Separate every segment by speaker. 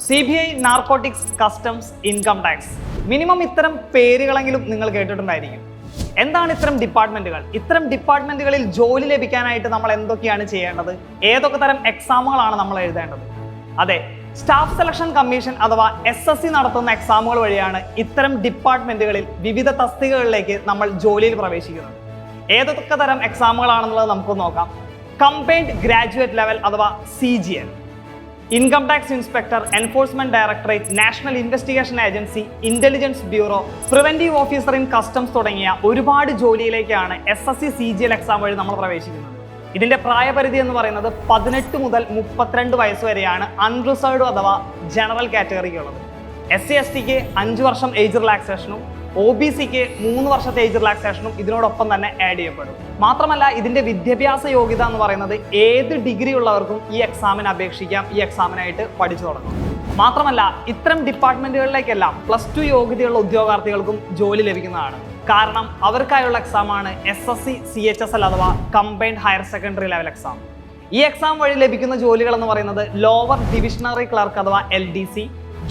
Speaker 1: CBI, narcotics, customs, income tax. Minimum ഇത്തരം പേരുകളെങ്കിലും നിങ്ങൾ കേട്ടിട്ടുണ്ടായിരിക്കും. എന്താണ് ഇത്തരം ഡിപ്പാർട്ട്മെന്റുകൾ? ഇത്തരം ഡിപ്പാർട്ട്മെന്റുകളിൽ ജോലി ലഭിക്കാനായിട്ട് നമ്മൾ എന്തൊക്കെയാണ് ചെയ്യേണ്ടത്? ഏതൊക്കെ തരം എക്സാമുകളാണ് നമ്മൾ എഴുതേണ്ടത്? അതെ, സ്റ്റാഫ് സെലക്ഷൻ കമ്മീഷൻ അഥവാ SSC നടത്തുന്ന എക്സാമുകൾ വഴിയാണ് ഇത്തരം ഡിപ്പാർട്ട്മെന്റുകളിൽ വിവിധ തസ്തികകളിലേക്ക് നമ്മൾ ജോലിയിൽ പ്രവേശിക്കുന്നത്. ഏതൊക്കെ തരം എക്സാമുകളാണെന്നുള്ളത് നമുക്ക് നോക്കാം. കമ്പൈൻഡ് ഗ്രാജുവേറ്റ് ലെവൽ അഥവാ CGL, income tax inspector, enforcement directorate, national investigation agency, intelligence bureau, preventive officer in customs തുടങ്ങിയ ഒരുപാട് ജോലിയിലേക്കാണ് SSC CGL എക്സാം വഴി നമ്മൾ പ്രവേശിക്കുന്നത്. ഇതിന്റെ പ്രായപരിധി എന്ന് പറയുന്നത് 18 മുതൽ 32 വയസ്സ് വരെയാണ് അൺറിസർവ്ഡ് അഥവാ ജനറൽ കാറ്റഗറിക്കുള്ളത്. SC/STക്ക് 5 വർഷം ഏജ് റിലാക്സേഷനും OBCക്ക് 3 വർഷത്തെ ഏജ് റിലാക്സേഷനും ഇതിനോടൊപ്പം തന്നെ ആഡ് ചെയ്യപ്പെടും. മാത്രമല്ല, ഇതിന്റെ വിദ്യാഭ്യാസ യോഗ്യത എന്ന് പറയുന്നത് ഏത് ഡിഗ്രി ഉള്ളവർക്കും ഈ എക്സാമിന് അപേക്ഷിക്കാം, ഈ എക്സാമിനായിട്ട് പഠിച്ചു തുടങ്ങും. മാത്രമല്ല, ഇത്തരം ഡിപ്പാർട്ട്മെന്റുകളിലേക്കെല്ലാം +2 യോഗ്യതയുള്ള ഉദ്യോഗാർത്ഥികൾക്കും ജോലി ലഭിക്കുന്നതാണ്. കാരണം അവർക്കായുള്ള എക്സാമാണ് SSC CHSL അഥവാ combined higher secondary level exam. ഈ എക്സാം വഴി ലഭിക്കുന്ന ജോലികൾ എന്ന് പറയുന്നത് ലോവർ ഡിവിഷണറി ക്ലർക്ക് അഥവാ LDC,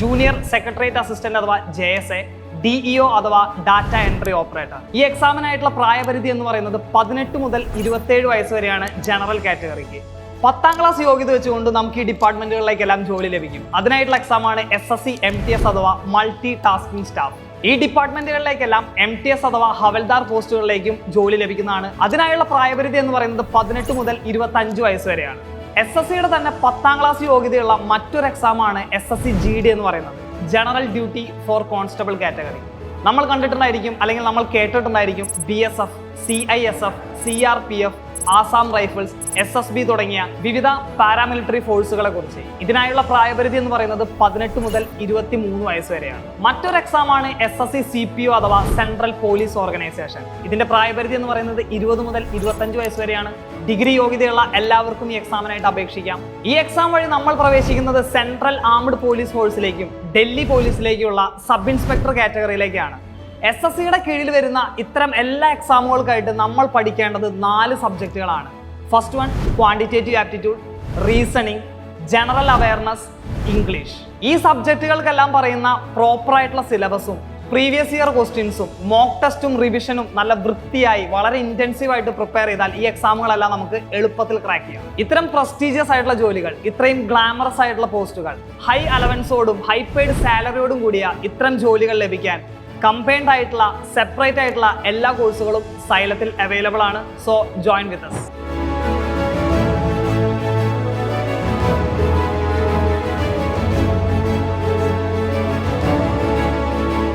Speaker 1: ജൂനിയർ സെക്രട്ടേറിയറ്റ് അസിസ്റ്റന്റ് അഥവാ JSA, DEO അഥവാ ഡാറ്റ എൻട്രി ഓപ്പറേറ്റർ. ഈ എക്സാമിനായിട്ടുള്ള പ്രായപരിധി എന്ന് പറയുന്നത് 18 മുതൽ 27 വയസ്സ് വരെയാണ് ജനറൽ കാറ്റഗറിക്ക്. 10ാം ക്ലാസ് യോഗ്യത വെച്ചുകൊണ്ട് നമുക്ക് ഈ ഡിപ്പാർട്ട്മെന്റുകളിലേക്കെല്ലാം ജോലി ലഭിക്കും. അതിനായിട്ടുള്ള എക്സാമാണ് SSC MTS അഥവാ മൾട്ടി ടാസ്കിംഗ് സ്റ്റാഫ്. ഈ ഡിപ്പാർട്ട്മെന്റുകളിലേക്കെല്ലാം MTS അഥവാ ഹവൽദാർ പോസ്റ്റുകളിലേക്കും ജോലി ലഭിക്കുന്നതാണ്. അതിനായുള്ള പ്രായപരിധി എന്ന് പറയുന്നത് 18 മുതൽ 25 വയസ്സ് വരെയാണ്. SSCയുടെ തന്നെ 10ാം ക്ലാസ് യോഗ്യതയുള്ള മറ്റൊരു എക്സാമാണ് SSC GD എന്ന് പറയുന്നത്, general duty four constable category. നമ്മൾ കണ്ടിട്ടുണ്ടായിരിക്കും അല്ലെങ്കിൽ നമ്മൾ കേട്ടിട്ടുണ്ടായിരിക്കും BSF, CISF, CRPF, Assam rifles, SSB തുടങ്ങിയ വിവിധ പാരാമിലിറ്ററി ഫോഴ്സുകളെ കുറിച്ച്. ഇതിനായുള്ള പ്രായപരിധി എന്ന് പറയുന്നത് 18 മുതൽ 23 വയസ്സ് വരെയാണ്. മറ്റൊരു എക്സാമാണ് SSC CPO അഥവാ സെൻട്രൽ പോലീസ് ഓർഗനൈസേഷൻ. ഇതിന്റെ പ്രായപരിധി എന്ന് പറയുന്നത് 20 മുതൽ 25 വയസ്സ് വരെയാണ്. ഡിഗ്രി യോഗ്യതയുള്ള എല്ലാവർക്കും ഈ എക്സാമിനായിട്ട് അപേക്ഷിക്കാം. ഈ എക്സാം വഴി നമ്മൾ പ്രവേശിക്കുന്നത് സെൻട്രൽ ആംഡ് പോലീസ് ഫോഴ്സിലേക്കും ഡൽഹി പോലീസിലേക്കുള്ള സബ് ഇൻസ്പെക്ടർ കാറ്റഗറിയിലേക്കാണ്. SSCയുടെ കീഴിൽ വരുന്ന ഇത്തരം എല്ലാ എക്സാമുകൾക്കായിട്ട് നമ്മൾ പഠിക്കേണ്ടത് 4 സബ്ജക്റ്റുകളാണ്. First one quantitative aptitude, reasoning, general awareness, English. ഈ സബ്ജക്റ്റുകൾക്കെല്ലാം പറയുന്ന പ്രോപ്പറായിട്ടുള്ള സിലബസും പ്രീവിയസ് ഇയർ ക്വസ്റ്റ്യൻസും മോക്ക് ടെസ്റ്റും റിവിഷനും നല്ല വൃത്തിയായി വളരെ ഇന്റൻസീവായിട്ട് പ്രിപ്പയർ ചെയ്താൽ ഈ എക്സാമുകളെല്ലാം നമുക്ക് എളുപ്പത്തിൽ ക്രാക്ക് ചെയ്യാം. ഇത്തരം പ്രസ്റ്റീജിയസ് ആയിട്ടുള്ള ജോലികൾ, ഇത്രയും ഗ്ലാമറസ് ആയിട്ടുള്ള പോസ്റ്റുകൾ, ഹൈ അലവൻസോടും ഹൈ പെയ്ഡ് സാലറിയോടും കൂടിയ ഇത്തരം ജോലികൾ ലഭിക്കാൻ കമ്പൈൻഡ് ആയിട്ടുള്ള സെപ്പറേറ്റ് ആയിട്ടുള്ള എല്ലാ കോഴ്സുകളും സൈലത്തിൽ അവൈലബിൾ ആണ്. So join with us.